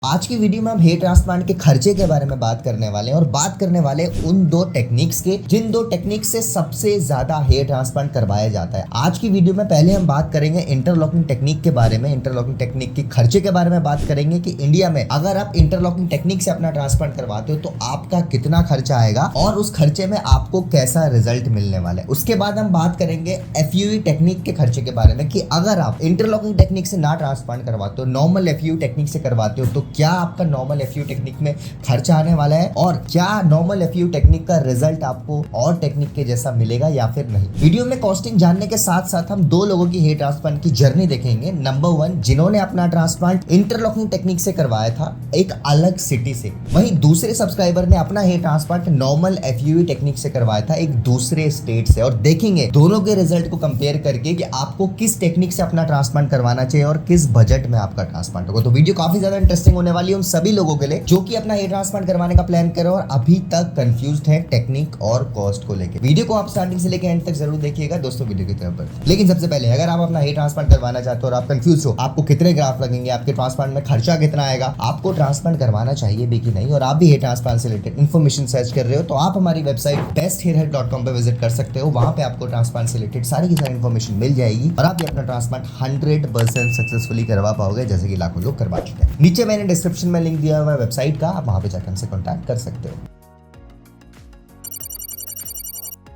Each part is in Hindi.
आज की वीडियो में हम हेयर ट्रांसप्लांट के खर्चे के बारे में बात करने वाले हैं और बात करने वाले उन दो टेक्निक्स के जिन दो टेक्निक से सबसे ज्यादा हेयर ट्रांसप्लांट करवाया जाता है। आज की वीडियो में पहले हम बात करेंगे इंटरलॉकिंग टेक्निक के बारे में, इंटरलॉकिंग टेक्निक के खर्चे के बारे में बात करेंगे कि इंडिया में अगर आप इंटरलॉकिंग टेक्निक से अपना ट्रांसप्लांट करवाते हो तो आपका कितना खर्चा आएगा और उस खर्चे में आपको कैसा रिजल्ट मिलने वाला है। उसके बाद हम बात करेंगे एफयूई टेक्निक के खर्चे के बारे में कि अगर आप इंटरलॉकिंग टेक्निक से ना ट्रांसप्लांट करवाते हो, नॉर्मल एफयूई टेक्निक से करवाते हो तो क्या आपका नॉर्मल एफयू टेक्निक में खर्चा आने वाला है और क्या नॉर्मल एफयू टेक्निक का रिजल्ट आपको और टेक्निक के जैसा मिलेगा या फिर नहीं। वीडियो में कॉस्टिंग जानने के साथ साथ हम दो लोगों की हेयर ट्रांसप्लांट की जर्नी देखेंगे। नंबर 1, जिन्होंने अपना ट्रांसप्लांट इंटरलॉकिंग टेक्निक से करवाया था एक अलग सिटी से, वहीं दूसरे सब्सक्राइबर ने अपना hair transplant normal F U technique से करवाया था एक दूसरे स्टेट से, और देखेंगे दोनों के रिजल्ट को कंपेयर करके कि आपको किस टेक्निक से अपना ट्रांसप्लांट करवाना चाहिए और किस बजट में आपका ट्रांसप्लांट होगा। तो वीडियो काफी ज्यादा इंटरेस्टिंग होने वाली है उन सभी लोगों के लिए जो कि अपना हेयर ट्रांसप्लांट करवाने का प्लान करो और अभी तक कंफ्यूज्ड है टेक्निक और कॉस्ट को लेकर। वीडियो को आप स्टार्टिंग से लेकर एंड तक जरूर देखिएगा दोस्तों, वीडियो की तरफ बढ़ते। लेकिन सबसे पहले अगर आप अपना हेयर ट्रांसप्लांट करवाना चाहते हो और आप कंफ्यूज हो आपको कितने ग्राफ लगेंगे, आपके ट्रांसप्लांट में खर्चा कितना आएगा, आपको ट्रांसप्लांट करवाना चाहिए भी कि नहीं, और आप भी हेयर ट्रांसप्लांट से रिलेटेड इन्फॉर्मेशन सर्च कर रहे हो तो आप हमारी वेबसाइट besthairhealth.com पे विजिट कर सकते हो। वहां पे आपको ट्रांसप्लांट से रिलेटेड सारी की सारी इन्फॉर्मेशन मिल जाएगी और आप भी अपना ट्रांसप्लांट 100% सक्सेसफुली करवा पाओगे जैसे कि लाखों लोग करवा चुके हैं। नीचे मैंने डिस्क्रिप्शन में लिंक दिया हुआ है वेबसाइट का, आप वहां पे जाकर हमसे कॉन्टैक्ट कर सकते हो।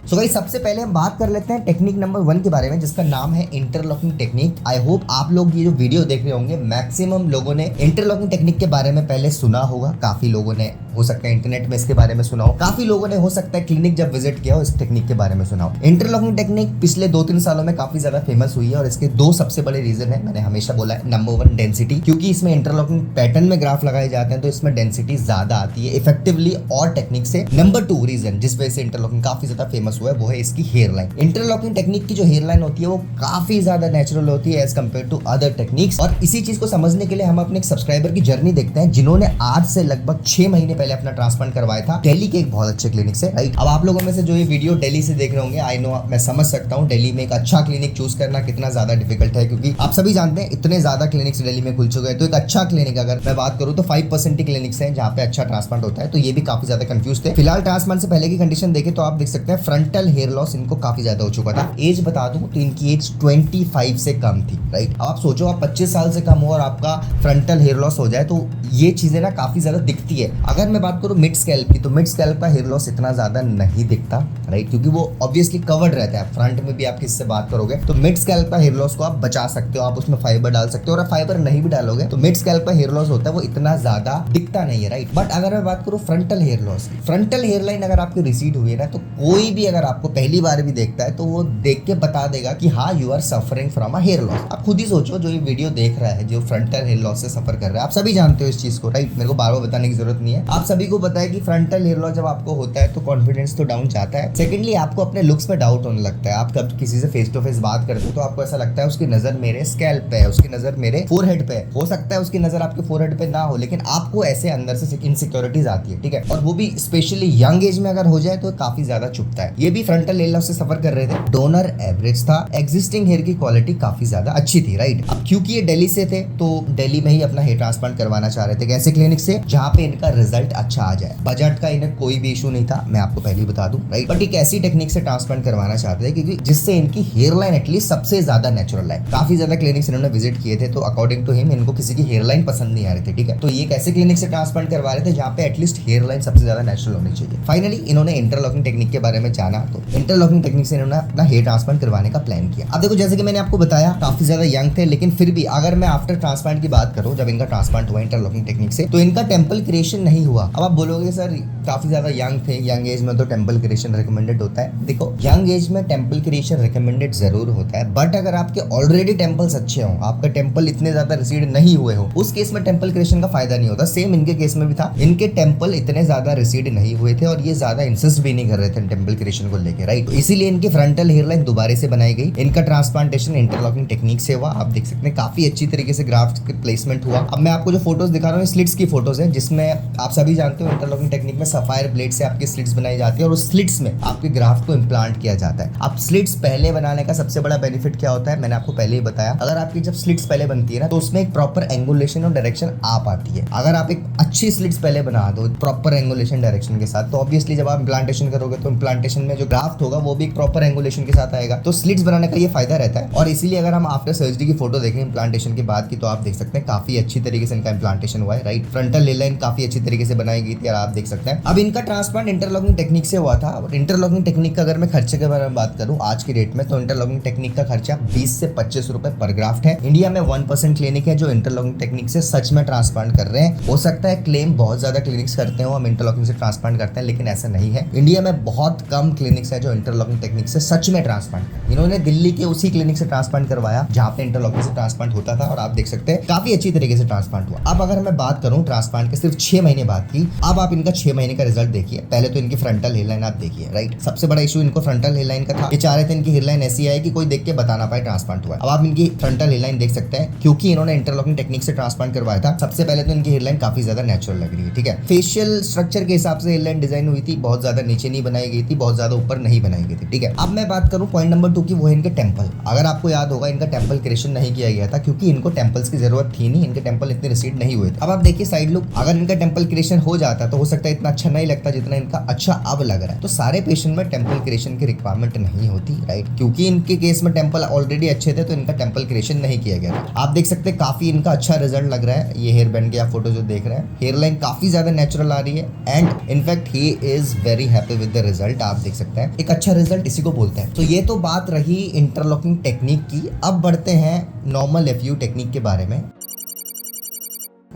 सो गाइस सबसे पहले हम बात कर लेते हैं टेक्निक नंबर 1 के बारे में जिसका नाम है इंटरलॉकिंग टेक्निक। आई होप आप लोग ये जो वीडियो देख रहे होंगे मैक्सिमम लोगों ने इंटरलॉकिंग टेक्निक के बारे में पहले सुना होगा, काफी लोगों ने हो सकता है इंटरनेट में इसके बारे में सुना हो, काफी लोगों ने हो सकता है क्लिनिक जब विजिट किया हो इस टेक्निक के बारे में सुना हो। इंटरलॉकिंग टेक्निक पिछले 2-3 सालों में काफी ज्यादा फेमस हुई है और इसके दो सबसे बड़े रीजन है, मैंने हमेशा बोला है। नंबर 1 डेंसिटी, क्योंकि इसमें इंटरलॉकिंग पैटर्न में ग्राफ लगाए जाते हैं तो इसमें डेंसिटी ज्यादा आती है इफेक्टिवली और टेक्निक से। नंबर 2 रीजन जिस वजह से इंटरलॉकिंग काफी ज्यादा फेमस हुआ है वो है इसकी हेयर लाइन। इंटरलॉकिंग टेक्निक की जो हेयर लाइन होती है वो काफी ज्यादा नेचुरल होती है as compare to other techniques, और इसी चीज को समझने के लिए हम अपने एक सब्सक्राइबर की जर्नी देखते हैं जिन्होंने आज से लगभग 6 महीने पहले अपना ट्रांसप्लांट करवाया था दिल्ली के एक बहुत अच्छे क्लिनिक से। राइट, अब आप लोगों में से जो ये वीडियो दिल्ली से देख रहे होंगे, आई नो, मैं समझ सकता हूँ दिल्ली में एक अच्छा क्लिनिक चूज करना कितना ज्यादा डिफिकल्ट है, क्योंकि आप सभी जानते हैं इतने ज्यादा क्लिनिक्स दिल्ली में खुल चुके हैं। तो एक अच्छा क्लिनिक अगर मैं बात करूँ तो 5% ही क्लिनिक्स हैं जहाँ पे अच्छा ट्रांसप्लांट होता है, तो ये भी काफी ज्यादा कंफ्यूज थे। फिलहाल ट्रांसप्लांट से पहले की कंडीशन देखे तो आप देख सकते हैं फ्रंटल हेयर लॉस इनको काफी ज्यादा हो चुका था। एज बता दूं तो इनकी एज 25 से कम थी। राइट, अब आप सोचो आप 25 साल से कम हो और आपका फ्रंटल हेयर लॉस हो जाए तो ये चीजें ना काफी ज्यादा दिखती है। अगर मैं बात करूं मिड स्कैल्प की तो मिड स्कैल्प का हेयर लॉस इतना ज्यादा नहीं दिखता, राइट, क्योंकि वो ऑब्वियसली कवर्ड रहता है। फ्रंट में भी आप किससे बात करोगे तो मिड स्कैल्प का हेयर लॉस को आप बचा सकते हो, आप उसमें फाइबर डाल सकते हो, और फाइबर नहीं भी डालोगे तो मिड स्कैल्प का हेयर लॉस होता है वो इतना ज्यादा दिखता नहीं है। राइट, बट अगर मैं बात करूं फ्रंटल हेयर लॉस की, फ्रंटल हेयर लाइन अगर आपकी रिसीड हुई है ना तो कोई भी अगर आपको पहली बार भी देखता है तो वो देख के बता देगा कि हाँ you are suffering from a hair loss. आप खुद ही सोचो जो ये वीडियो देख रहा है जो फ्रंटल हेयर लॉस से सफर कर रहा है, आप सभी जानते हो इस चीज को। राइट, मेरे को बार बार बताने की जरूरत नहीं है, आप सभी को पता है कि फ्रंटल हेयर लॉस जब आपको होता है तो कॉन्फिडेंस तो डाउन जाता है। सेकेंडली आपको अपने लुक्स पे डाउट होने लगता है। आप कब किसी से फेस टू फेस बात करते हो तो आपको ऐसा लगता है उसकी नजर मेरे स्कैल्प पे है, उसकी नजर मेरे फोरहेड पे है। हो सकता है उसकी नजर आपके फोरहेड पे ना हो, लेकिन आपको ऐसे अंदर से इनसिक्योरिटीज आती है। ठीक है, और वो भी स्पेशली यंग एज में अगर हो जाए तो काफी ज्यादा चुभता है। ये भी फ्रंटल हेयर लॉस से सफर कर रहे थे, डोनर एवरेज था, एग्जिस्टिंग हेयर की क्वालिटी काफी ज्यादा अच्छी थी। राइट, अब क्योंकि ये दिल्ली से थे तो दिल्ली में ही अपना हेयर ट्रांसप्लांट करवाना चाह रहे थे ऐसे क्लिनिक से जहां पे इनका रिजल्ट अच्छा आ जाए। बजट का इन्हें कोई भी इशू नहीं था, मैं आपको पहले ही बता दूं। राइट, बट एक ऐसी टेक्निक से ट्रांसप्लांट करवाना चाहते थे क्योंकि जिससे इनकी हेयर लाइन एटलीस्ट सबसे ज्यादा नेचुरल है। काफी ज्यादा क्लिनिक्स इन्होंने विजिट किए थे तो अकॉर्डिंग टू हिम इनको किसी की हेयर लाइन पसंद नहीं आ रही थी। ठीक है, तो ये एक ऐसे क्लिनिक से ट्रांसप्लांट करवा रहे थे जहां पे एटलीस्ट हेयर लाइन सबसे ज्यादा नेचुरल होनी चाहिए। फाइनली इन्होंने इंटरलॉकिंग टेक्निक के बारे में जाना तो इंटरलॉकिंग टेक्निक से इन्होंने अपना हेयर ट्रांसप्लांट करवाने का प्लान किया। अब देखो जैसे कि मैंने आपको बताया काफी ज्यादा यंग थे, लेकिन फिर भी अगर मैं आफ्टर ट्रांसप्लांट की बात करूं, जब इनका ट्रांसप्लांट हुआ इंटरलॉकिंग टेक्निक से तो इनका टेम्पल क्रिएशन नहीं हुआ। अब आप बोलोगे सर काफी ज्यादा यंग थे, यंग एज में तो टेम्पल क्रिएशन रिकमेंडेड होता है। देखो यंग एज में टेम्पल क्रिएशन रिकमेंडेड जरूर होता है, बट अगर आपके ऑलरेडी टेम्पल्स अच्छे हो, आपका टेम्पल इतने ज्यादा रिसीड नहीं हुए हो, उस केस में टेम्पल क्रिएशन का फायदा नहीं होता। सेम इनके केस में भी था, इनके टेम्पल इतने ज्यादा रिसीड नहीं हुए थे और ये ज्यादा इंसिस्ट भी नहीं कर रहे थे टेम्पल क्रिएशन को लेकर। राइट, तो इसीलिए इनकी फ्रंटल हेयर लाइन दोबारा से बनाई गई। इनका ट्रांसप्लांटेशन इंटरलॉकिंग टेक्निक से हुआ। आप देख सकते हैं काफी अच्छी तरीके से ग्राफ्ट प्लेसमेंट हुआ। अब मैं आपको जो फोटोज दिखा रहा हूँ स्लिट्स की फोटोज है, जिसमें आप सभी जानते हो इंटरलॉकिंग टेक्निक में सफायर ब्लेड से आपकी स्लिट्स बनाई जाती है और उस स्लिट्स में आपके ग्राफ्ट को इम्प्लांट किया जाता है। अब स्लिट्स पहले बनाने का सबसे बड़ा बेनिफिट क्या होता है, मैंने आपको पहले ही बताया। अगर आपकी जब स्लिट्स पहले बनती है ना, तो उसमें एक प्रॉपर एंगुलेशन और डायरेक्शन आ पाती है। अगर आप एक अच्छी स्लिट्स पहले बना दो प्रॉपर एंगुलेशन डायरेक्शन के साथ, तो ऑब्वियसली जब आप इम्प्लांटेशन करोगे तो इम्प्लांटेशन में जो ग्राफ्ट होगा वो भी एक प्रॉपर एंगुलेशन के साथ आएगा। तो स्लिट्स बनाने का ये फायदा रहता है। और इसीलिए अगर हम आफ्टर सर्जरी की फोटो देखें इम्प्लांटेशन के बाद की, तो आप देख सकते हैं काफी अच्छी तरीके से इनका इम्प्लांटेशन हुआ है, राइट। फ्रंटल ले लाइन काफी अच्छी तरीके से बनाई गई थी और आप देख सकते हैं। अब इनका ट्रांसप्लांट इंटरलॉकिंग टेक्निक से हुआ था। और इंटरलॉकिंग टेक्निक का अगर मैं खर्चे के बारे में बात करूं आज की डेट में, तो इंटरलॉकिंग टेक्निक का खर्चा 20 से 25 रुपए पर ग्राफ्ट है। इंडिया में 1% क्लिनिक है जो इंटरलॉकिंग टेक्निक से सच में ट्रांसप्लांट कर रहे हैं। हो सकता है क्लेम बहुत ज्यादा क्लिनिक्स करते हो हम इंटरलॉकिंग से ट्रांसप्लांट करते हैं, लेकिन ऐसा नहीं है। इंडिया में बहुत कम क्लिनिक्स है जो इंटरलॉकिंग टेक्निक से सच में ट्रांसप्लांट। इन्होंने दिल्ली के उसी क्लिनिक से ट्रांसप्लांट करवाया जहां पे इंटरलॉकिंग से ट्रांसप्लांट होता था, और आप देख सकते हैं काफी अच्छी तरीके से ट्रांसप्लांट हुआ। अब अगर मैं बात करूं ट्रांसप्लांट के सिर्फ 6 महीने बाद की, अब आप इनका 6 महीने का रिजल्ट देखिए। पहले तो इनकी फ्रंटल हेयरलाइन आप देखिए, राइट। सबसे बड़ा इशू इनको फ्रंटल हेयरलाइन का था। ये चाह रहे थे इनकी हेयरलाइन ऐसी आए कि कोई देख के बता ना पाए ट्रांसप्लांट हुआ है। अब आप इनकी फ्रंटल हेयरलाइन देख सकते हैं, क्योंकि इन्होंने इंटरलॉकिंग टेक्निक से ट्रांसप्लांट करवाया था। सबसे पहले तो इनकी हेयरलाइन काफी ज्यादा नेचुरल लग रही है, ठीक है। फेशियल स्ट्रक्चर के हिसाब से हेयरलाइन डिजाइन हुई थी, बहुत ज्यादा नीचे नहीं बनाई गई थी, बहुत ज्यादा ऊपर नहीं बनाई गई थी, ठीक है। अब मैं बात करूं पॉइंट नंबर 2 की, वो है इनके टेंपल। अगर आपको याद होगा इनका टेंपल क्रिएशन नहीं किया गया था, क्योंकि इनको टेंपल्स की जरूरत थी नहीं, इनके टेंपल इतने रिसीड नहीं हुए थे। अब आप देखिए साइड लुक, अगर इनका टेंपल क्रिएशन हो जाता तो हो सकता है इतना अच्छा नहीं लगता जितना इनका अच्छा अब लग रहा है। तो सारे पेशेंट में टेंपल क्रिएशन की रिक्वायरमेंट नहीं होती, राइट। क्योंकि इनके केस में टेंपल ऑलरेडी अच्छे थे तो इनका टेंपल क्रिएशन नहीं किया गया। आप देख सकते हैं काफी इनका अच्छा रिजल्ट लग रहा है। ये हेयर बैंड की आप फोटो जो देख रहे हैं, हेयर लाइन काफी ज्यादा नेचुरल आ रही है, and in fact he is very happy with the result. आप देख सकते हैं एक अच्छा रिजल्ट इसी को बोलते हैं। तो ये तो बात रही इंटरलॉकिंग टेक्निक की। अब बढ़ते हैं नॉर्मल एफयू टेक्निक के बारे में।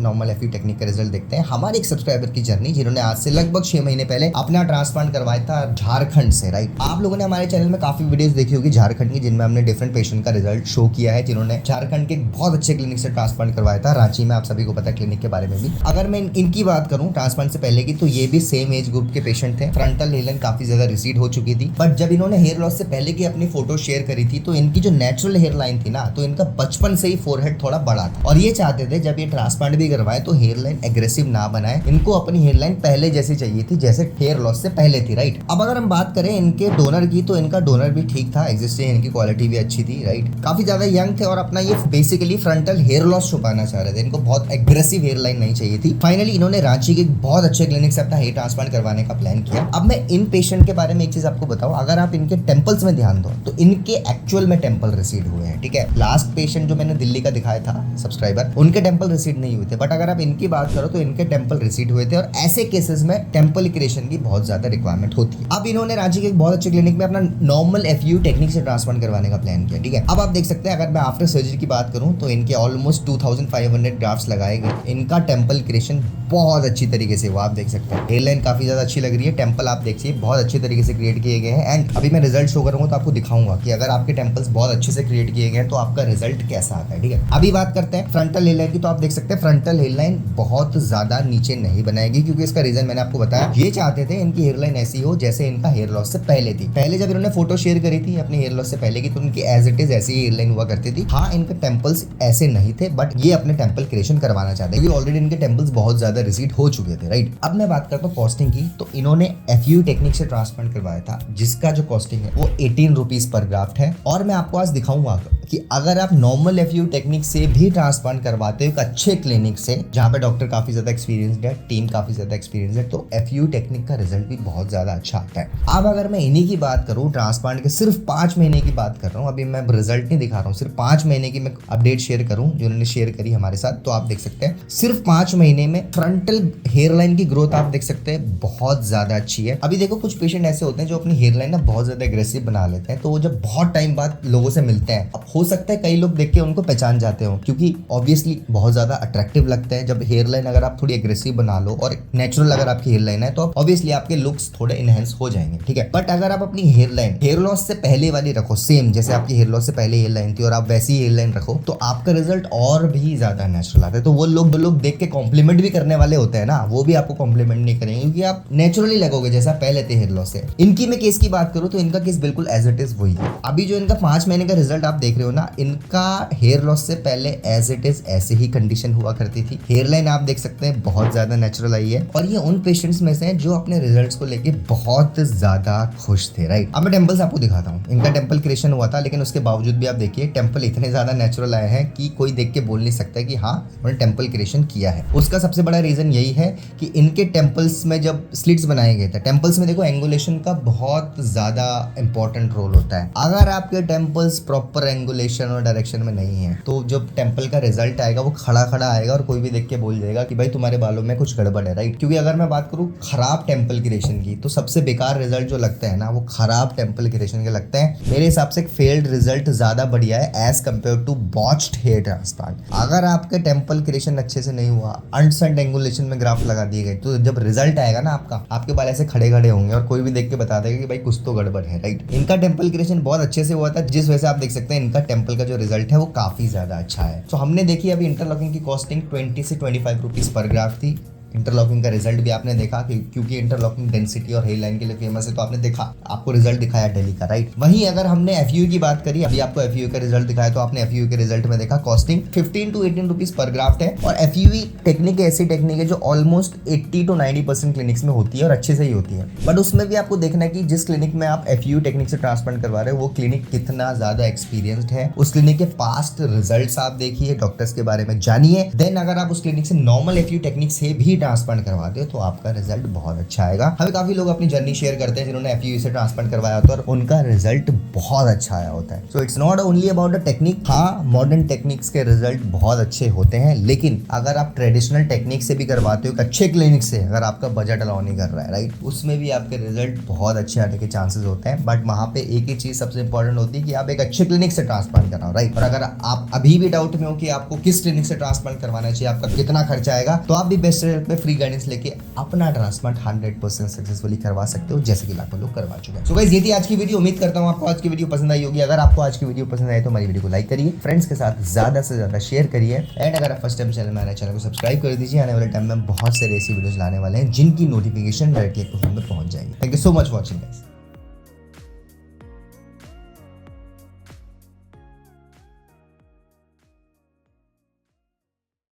नॉर्मल एफयू टेक्निक का रिजल्ट देखते हैं। हमारे एक सब्सक्राइबर की जर्नी, जिन्होंने आज से लगभग 6 महीने पहले अपना ट्रांसप्लांट करवाया था झारखंड से, राइट। आप लोगों ने हमारे चैनल में काफी वीडियोस देखी होगी झारखंड की, जिनमें हमने डिफरेंट पेशेंट का रिजल्ट शो किया है, जिन्होंने झारखंड के बहुत अच्छे क्लिनिक से ट्रांसप्लांट करवाया था, रांची में। आप सभी को पता है क्लिनिक के बारे में भी। अगर मैं इनकी बात करूं ट्रांसप्लांट से पहले की, तो ये भी सेम एज ग्रुप के पेशेंट थे। फ्रंटल हेयरलाइन काफी ज्यादा रिसीड हो चुकी थी, बट जब इन्होंने हेयर लॉस से पहले की अपनी फोटो शेयर करी थी, तो इनकी जो नेचुरल हेयर लाइन थी ना, तो इनका बचपन से ही फोरहेड थोड़ा बड़ा था, और ये चाहते थे जब ये ट्रांसप्लांट भी करवाए तो हेयर एग्रेसिव ना बनाए, इनको अपनी हेयरलाइन पहले जैसी चाहिए थी जैसे हेयर लॉस से पहले थी, राइट। अब अगर हम बात करें इनके डोनर की, तो इनका डोनर भी ठीक था, एग्जिस्टिंग इनकी क्वालिटी भी अच्छी थी, राइट। काफी ज्यादा यंग थे और अपना ये बेसिकली फ्रंटल हेयर लॉस छुपाना चाह रहे थे, इनको बहुत एग्रेसिव हेयरलाइन नहीं चाहिए थी। फाइनली इन्होंने रांची के बहुत अच्छे क्लिनिक से अपना हेयर ट्रांसप्लांट करवाने का प्लान किया। अब मैं इन पेशेंट के बारे में एक चीज आपको बताऊं, अगर आप इनके टेम्पल्स में ध्यान दो तो इनके एक्चुअल में टेम्पल रिसीड हुए हैं, ठीक है। लास्ट पेशेंट जो मैंने दिल्ली का दिखाया था सब्सक्राइबर, उनके टेम्पल रिसीड नहीं हुए थे, बट अगर आप इनकी बात करो तो इनके टेम्पल रिसीड हुए थे, और ऐसे केसेस में टेम्पल क्रिएशन की बहुत ज्यादा रिक्वायरमेंट होती है। अब इन्होंने रांची के एक बहुत अच्छे क्लिनिक में अपना नॉर्मल एफयू टेक्निक से ट्रांसप्लांट करवाने का प्लान किया, ठीक है। अब आप देख सकते हैं अगर मैं आफ्टर सर्जरी की बात करूं तो इनके ऑलमोस्ट 2500 ग्राफ्ट्स लगाए गए। इनका टेम्पल क्रिएशन बहुत अच्छी तरीके से हुआ, आप देख सकते हैं। हेयरलाइन काफी ज्यादा अच्छी लग रही है, टेम्पल आप देखिए बहुत अच्छे तरीके से क्रिएट किए गए हैं। एंड अभी मैं रिजल्ट शो करूंगा तो आपको दिखाऊंगा कि अगर आपके टेम्पल्स बहुत अच्छे से क्रिएट किए गए तो आपका रिजल्ट कैसा आता है, ठीक है। अभी बात करते हैं फ्रंटल हेयरलाइन की, तो आप देख सकते हैं फ्रंटल हेयरलाइन बहुत ज्यादा नीचे नहीं बनाएगी, क्योंकि इसका रीजन मैंने आपको बताया। ये चाहते थे इनकी हेयरलाइन ऐसी हो जैसे इनका हेयर लॉस से पहले थी। पहले जब इन्होंने फोटो शेयर करी थी अपने हेयर लॉस से पहले की, तो उनकी एज इट इज ऐसी ही हेयरलाइन हुआ करती थी। हाँ, इनके टेम्पल्स ऐसे नहीं थे, बट ये अपने टेम्पल क्रिएशन करवाना चाहते हैं, क्योंकि ऑलरेडी इनके टेम्पल्स बहुत ज्यादा रिसीड हो चुके थे, राइट। अब मैं बात करता हूँ कॉस्टिंग की, तो इन्होंने एफयू टेक्निक से ट्रांसप्लांट करवाया था, जिसका जो कॉस्टिंग है वो 18 रुपीज पर ग्राफ्ट है। और मैं आपको आज दिखाऊंगा कि अगर आप नॉर्मल एफयू टेक्निक से भी ट्रांसप्लांट करवाते हो एक अच्छे क्लिनिक से, जहां पे डॉक्टर काफी ज्यादा एक्सपीरियंस्ड है, टीम काफी ज्यादा एक्सपीरियंस है, तो एफयू टेक्निक का रिजल्ट भी बहुत ज्यादा अच्छा आता है। अब अगर मैं इन्हीं की बात करूं, ट्रांसप्लांट के सिर्फ 5 महीने की बात कर रहा हूं, अभी मैं रिजल्ट नहीं दिखा रहा हूं, सिर्फ 5 महीने की मैं अपडेट शेयर करूं जो उन्होंने शेयर करी हमारे साथ, तो आप देख सकते हैं सिर्फ 5 महीने में फ्रंटल हेयरलाइन की ग्रोथ आप देख सकते हैं बहुत ज्यादा अच्छी है। अभी देखो कुछ पेशेंट ऐसे होते हैं जो अपनी हेयरलाइन ना बहुत ज्यादा एग्रेसिव बना लेते हैं, तो वो जब बहुत टाइम बाद लोगों से मिलते हैं, अब हो सकता है कई लोग देख के उनको पहचान जाते हो, क्योंकि ऑब्वियसली बहुत ज्यादा अट्रैक्टिव लगता है जब हेयरलाइन अगर आप थोड़ी एग्रेसिव बना लो और नेचुरल अगर आपकी हेयरलाइन है, तो ऑब्वियसली आपके लुक्स थोड़े इनहेंस हो जाएंगे, ठीक है। बट अगर आप अपनी हेयरलाइन हेयर लॉस से पहले वाली रखो, सेम जैसे आपकी हेयर लॉस से पहले हेयरलाइन थी, और आप वैसी हेयरलाइन रखो, तो आपका रिजल्ट और भी ज्यादा नेचुरल आता है। तो वो लोग देख के कॉम्प्लीमेंट भी करने वाले होते हैं ना, वो भी आपको कॉम्प्लीमेंट नहीं करेंगे, क्योंकि आप नेचुरली लगोगे जैसा पहले थे हेयर लॉस से। इनकी मैं केस की बात करूं तो इनका केस बिल्कुल एज इट इज वही है। अभी जो इनका 5 महीने का रिजल्ट आप देख रहे रहे हो ना, इनका हेयर लॉस से पहले एज इट इज ऐसे ही कंडीशन हुआ करती थी। हेयर लाइन आप देख सकते हैं बहुत ज्यादा नेचुरल आई है और ये उन पेशेंट्स में से हैं जो अपने रिजल्ट्स को लेके बहुत ज्यादा खुश थे, राइट। अब मैं टेम्पल्स आपको दिखाता हूँ। इनका टेम्पल क्रिएशन हुआ था, लेकिन उसके बावजूद भी आप देखिए टेम्पल इतने ज्यादा नेचुरल आए हैं कि कोई देख के बोल नहीं सकता कि हाँ उन्होंने टेम्पल क्रिएशन किया है। उसका सबसे बड़ा रीजन यही है कि इनके टेम्पल्स में जब स्लिट्स बनाए गए थे, टेम्पल्स में देखो एंगुलेशन का बहुत ज्यादा इंपॉर्टेंट रोल होता है। अगर आपके टेम्पल्स प्रॉपर एंगुलेशन और डायरेक्शन में नहीं है तो जब टेम्पल का रिजल्ट आएगा वो खड़ा खड़ा आएगा और कोई भी देख के बोल जाएगा कि भाई तुम्हारे बालों में कुछ गड़बड़ है, राइट। क्योंकि अगर मैं बात करूँ खराब टेम्पल क्रिएशन की, तो सबसे बेकार रिजल्ट जो लगता है ना वो खराब टेम्पल क्रिएशन के लगते हैं। मेरे हिसाब से फेल्ड रिजल्ट ज्यादा बढ़िया है as compare to botched hair transplant. अगर आपके टेम्पल क्रिएशन अच्छे से नहीं हुआ, अनसंट एंगुलेशन में ग्राफ्ट लगा दिए गए, तो जब रिजल्ट आएगा ना आपके बाल ऐसे खड़े खड़े होंगे और कोई भी देख के बता देगा कि भाई कुछ तो गड़बड़ है, राइट। इनका टेम्पल क्रिएशन बहुत अच्छे से हुआ था, जिस वजह से आप देख सकते हैं इनका टेम्पल का जो रिजल्ट है वो काफी ज्यादा अच्छा है। तो हमने देखी अभी इंटरलॉकिंग की कॉस्टिंग 20 से 25 रुपीज पर ग्राफ थी। इंटरलॉकिंग का रिजल्ट भी आपने देखा कि क्योंकि इंटरलॉकिंग डेंसिटी और हेयर लाइन के लिए फेमस है, तो आपने देखा, आपको रिजल्ट दिखाया दिल्ली का, राइट। वहीं अगर हमने एफयू की बात करी, अभी आपको एफयू का रिजल्ट दिखाया, तो आपने एफयू के रिजल्ट में देखा costing 15 to 18 rupees per graft है। और एफयू टेक्निक ऐसी टेक्निक है जो ऑलमोस्ट 80 to 90% क्लिनिक्स में होती है और अच्छे से ही होती है। बट उसमें भी आपको देखना है कि जिस क्लिनिक में आप एफयू टेक्निक से ट्रांसप्लांट करवा रहे हो वो क्लिनिक कितना ज्यादा एक्सपीरियंस्ड है, उस क्लिनिक के पास्ट रिजल्ट आप देखिए, डॉक्टर्स के बारे में जानिए। देन अगर आप उस क्लिनिक से नॉर्मल एफयू टेक्निक से भी ट्रांसप्लांट करवाते तो आपका रिजल्ट बहुत अच्छा आएगा। हमें काफी लोग अपनी जर्नी शेयर करते हैं जिन्होंने एफयू से ट्रांसप्लांट करवाया होता है और उनका रिजल्ट बहुत अच्छा आया होता है। So it's not only about the technique. हाँ, मॉडर्न टेक्निक्स के रिजल्ट बहुत अच्छे होते हैं, लेकिन अगर आप ट्रेडिशनल टेक्निक से भी करवाते हो, एक अच्छे क्लिनिक से, अगर आपका बजट अलाउ नहीं कर रहा है, राइट, उसमें भी आपके रिजल्ट बहुत अच्छे आने के चांसेस होते हैं। बट वहां पे एक ही चीज सबसे इंपॉर्टेंट होती है कि आप एक अच्छे क्लिनिक से ट्रांसप्लांट कराओ, राइट। और अगर आप अभी भी डाउट में हो कि आपको किस क्लिनिक से ट्रांसप्लांट करवाना चाहिए, आपका कितना खर्चा आएगा, तो आप भी बेस्ट रिजल्ट पे फ्री गाइडेंस लेके अपना ट्रांसप्लांट 100% सक्सेसफुली करवा सकते हो, जैसे कि लाखों लोग करवा चुके हैं। सो गाइस, ये थी आज की वीडियो। उम्मीद करता हूं आपको आज की वीडियो पसंद आई होगी। अगर आपको आज की वीडियो पसंद आई तो हमारी वीडियो को लाइक करिए, फ्रेंड्स के साथ ज्यादा से ज्यादा शेयर करिए, एंड अगर आप फर्स्ट टाइम चैनल में आए चैनल को सब्सक्राइब कर दीजिए। आने वाले टाइम में बहुत सारे ऐसी वीडियोस लाने वाले हैं जिनकी नोटिफिकेशन डायरेक्टली आपके फोन में पहुंच जाएगी। Thank you so much watching guys.